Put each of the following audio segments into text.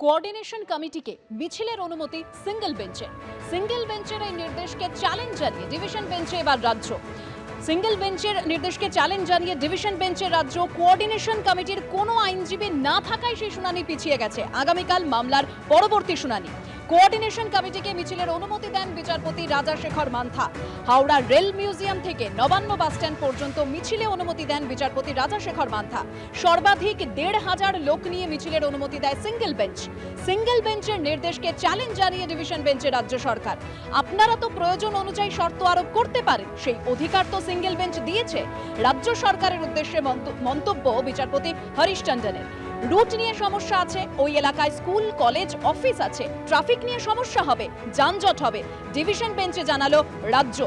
Coordination কমিটিকে মিছিলের অনুমতি সিঙ্গেল বেঞ্চের এই নির্দেশকে চ্যালেঞ্জ জানিয়ে ডিভিশন বেঞ্চে এবার রাজ্য সিঙ্গেল বেঞ্চের নির্দেশকে চ্যালেঞ্জ জানিয়ে ডিভিশন বেঞ্চের রাজ্য কোঅর্ডিনেশন কমিটির কোনো আইনজীবী না থাকায় সেই শুনানি পিছিয়ে গেছে। আগামীকাল মামলার পরবর্তী শুনানি। কোঅর্ডিনেশন কমিটিকে মিছিলের অনুমতি দেন বিচারপতি রাজাশেখর মান্থা। হাওড়া রেল মিউজিয়াম থেকে নবান্ন বাসস্ট্যান্ড পর্যন্ত মিছিলে অনুমতি দেন বিচারপতি রাজাশেখর মান্থা। সর্বাধিক ১৫০০ লোক নিয়ে মিছিলের অনুমতি দেয় সিঙ্গেল বেঞ্চের নির্দেশকে চ্যালেঞ্জ জানিয়ে ডিভিশন বেঞ্চে রাজ্য সরকার। আপনারা তো প্রয়োজন অনুযায়ী শর্ত আরোপ করতে পারেন, সেই অধিকার তো সিঙ্গেল বেঞ্চ দিয়েছে। রাজ্য সরকারের উদ্দেশ্যে মন্তব্য বিচারপতি হরিশ টন্ডনের। রুট নিয়ে সমস্যা আছে, ওই এলাকায় স্কুল কলেজ অফিস আছে, ট্রাফিক নিয়ে সমস্যা হবে, যানজট হবে। ডিভিশন বেঞ্চে জানালো রাজ্য,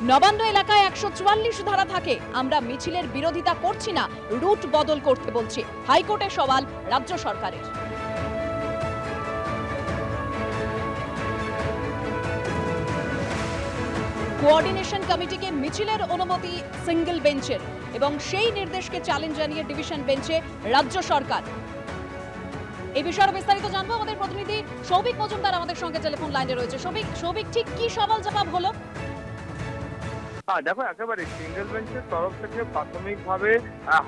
নবান্ন এলাকায় ১৪৪ ধারা থাকে, আমরা মিছিলের বিরোধিতা করছি না, রুট বদল করতে বলছি। হাইকোর্টে সওয়াল রাজ্য সরকারের। কোঅর্ডিনেশন কমিটিকে মিছিলের অনুমতি সিঙ্গেল বেঞ্চের এবং সেই নির্দেশকে চ্যালেঞ্জ জানিয়ে ডিভিশন বেঞ্চে রাজ্য সরকার। এই বিষয়ে বিস্তারিত জানবো, আমাদের প্রতিনিধি সৌভিক মজুমদার আমাদের সঙ্গে টেলিফোন লাইনে রয়েছে। সৌভিক, ঠিক কি সওয়াল জবাব হলো? দেখো, একেবারে সিঙ্গেল বেঞ্চের তরফ থেকে প্রাথমিকভাবে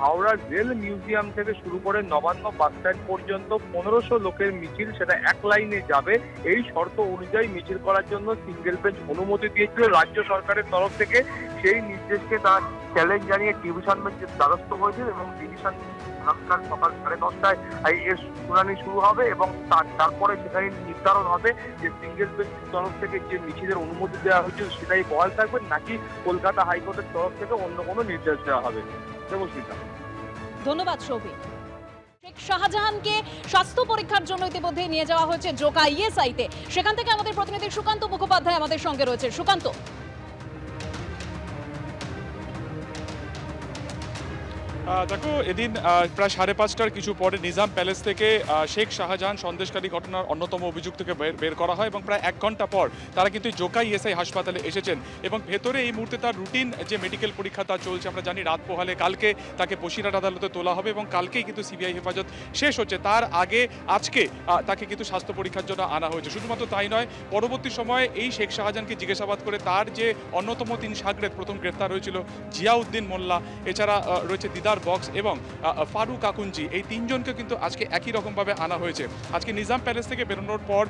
হাওড়া রেল মিউজিয়াম থেকে শুরু করে নবান্ন বাসস্ট্যান্ড পর্যন্ত ১৫০০ লোকের মিছিল, সেটা এক লাইনে যাবে, এই শর্ত অনুযায়ী মিছিল করার জন্য সিঙ্গেল বেঞ্চ অনুমতি দিয়েছিল রাজ্য সরকারের তরফ থেকে। সেই নির্দেশকে তারা চ্যালেঞ্জ জানিয়ে ডিভিশন বেঞ্চের দ্বারস্থ হয়েছে এবং ডিভিশন সকাল 10:30টায় এর শুনানি শুরু হবে এবং তারপরে সেখানে নির্ধারণ হবে যে সিঙ্গেল বেঞ্চের তরফ থেকে যে মিছিলের অনুমতি দেওয়া হয়েছে সেটাই বহাল থাকবে নাকি কলকাতা হাইকোর্টের তরফ থেকে অন্য কোনো নির্দেশ দেওয়া হবে। ধন্যবাদ সৌভিক। শেখ শাহজাহানকে স্বাস্থ্য পরীক্ষার জন্য ইতিমধ্যে নিয়ে যাওয়া হয়েছে জোকা ইএসআইতে। সেখান থেকে আমাদের প্রতিনিধি সুকান্ত মুখোপাধ্যায় আমাদের সঙ্গে রয়েছে। সুকান্ত, দেখো, এদিন প্রায় 5:30টার কিছু পরে নিজাম প্যালেস থেকে শেখ শাহজাহান সন্দেশকারী ঘটনার অন্যতম অভিযুক্তকে বের করা হয় এবং প্রায় 1 ঘন্টা পর তারা কিন্তু জোকা ইএসআই হাসপাতালে এসেছেন এবং ভেতরে এই মুহূর্তে তার রুটিন যে মেডিকেল পরীক্ষা তা চলছে। আমরা জানি রাত পোহালে কালকে তাকে বসিরহাট আদালতে তোলা হবে এবং কালকেই কিন্তু সিবিআই হেফাজত শেষ হচ্ছে। তার আগে আজকে তাকে কিন্তু স্বাস্থ্য পরীক্ষার জন্য আনা হয়েছে। শুধুমাত্র তাই নয়, পরবর্তী সময়ে এই শেখ শাহজাহানকে জিজ্ঞাসাবাদ করে তার যে অন্যতম 3 শাগরেদ প্রথম গ্রেফতার হয়েছিল জিয়াউদ্দিন মোল্লা, এছাড়া রয়েছে দিদার বক্স এবং ফারুক আকুঞ্জি, এই 3 জনকে কিন্তু আজকে একই রকমভাবে আনা হয়েছে। আজকে নিজাম প্যালেস থেকে বেরোনোর পর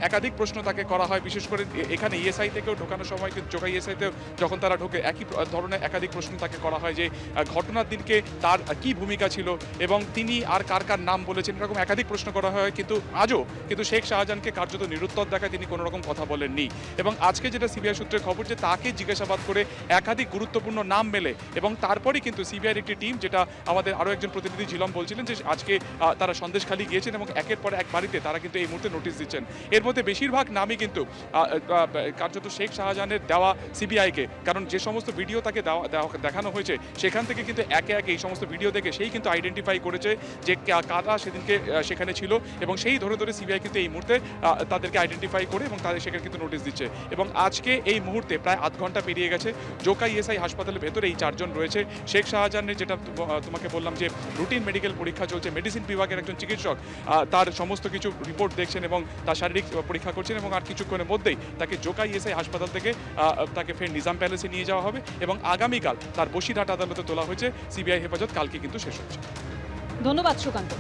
একাধিক প্রশ্ন তাকে করা হয়, বিশেষ করে এখানে ইএসআই থেকেও ঢোকানোর সময় কিন্তু জোকা ইএসআইতেও যখন তারা ঢোকে একই ধরনের একাধিক প্রশ্ন তাকে করা হয় যে ঘটনার দিনকে তার কি ভূমিকা ছিল এবং তিনি আর কার কার নাম বলেছেন, এরকম একাধিক প্রশ্ন করা হয়। কিন্তু আজও কিন্তু শেখ শাহজাহানকে কার্যত নিরুত্তর দেখায়, তিনি কোনো রকম কথা বলেননি। এবং আজকে যেটা সিবিআই সূত্রে খবর যে তাকে জিজ্ঞাসাবাদ করে একাধিক গুরুত্বপূর্ণ নাম মেলে এবং তারপরেই কিন্তু সিবিআইয়ের একটি টিম, যেটা আমাদের আরও একজন প্রতিনিধি ঝিলম বলছিলেন যে আজকে তারা সন্দেশখালী গিয়েছেন এবং একের পর এক বাড়িতে তারা কিন্তু এই মুহূর্তে নোটিশ দিচ্ছেন। এর মধ্যে বেশিরভাগ নামই কিন্তু কার্যত শেখ শাহজাহানের দেওয়া সিবিআইকে, কারণ যে সমস্ত ভিডিও তাকে দেখানো হয়েছে সেখান থেকে কিন্তু একে একে এই সমস্ত ভিডিও দেখে সেই কিন্তু আইডেন্টিফাই করেছে যে কারা সেদিনকে সেখানে ছিল এবং সেই ধরে ধরে সিবিআই কিন্তু এই মুহূর্তে তাদেরকে আইডেন্টিফাই করে এবং তাদের সেখানে কিন্তু নোটিশ দিচ্ছে। এবং আজকে এই মুহূর্তে প্রায় আধ ঘন্টা পেরিয়ে গেছে, জোকা ইএসআই হাসপাতালের ভেতরে এই 4 জন রয়েছে। শেখ শাহজাহানের, যেটা তোমাকে বললাম যে রুটিন মেডিকেল পরীক্ষা চলছে, মেডিসিন বিভাগের একজন চিকিৎসক তার সমস্ত কিছু রিপোর্ট দেখছেন এবং তার শারীরিক পরীক্ষা করছেন এবং আর কিছুক্ষণের মধ্যেই তাকে জোকা ইএসআই হাসপাতাল থেকে তাকে ফের নিজাম প্যালেসে নিয়ে যাওয়া হবে এবং আগামীকাল তার বসিরহাট আদালতে তোলা হয়েছে। সিবিআই হেফাজত কালকে কিন্তু শেষ হচ্ছে। ধন্যবাদ সুকান্ত।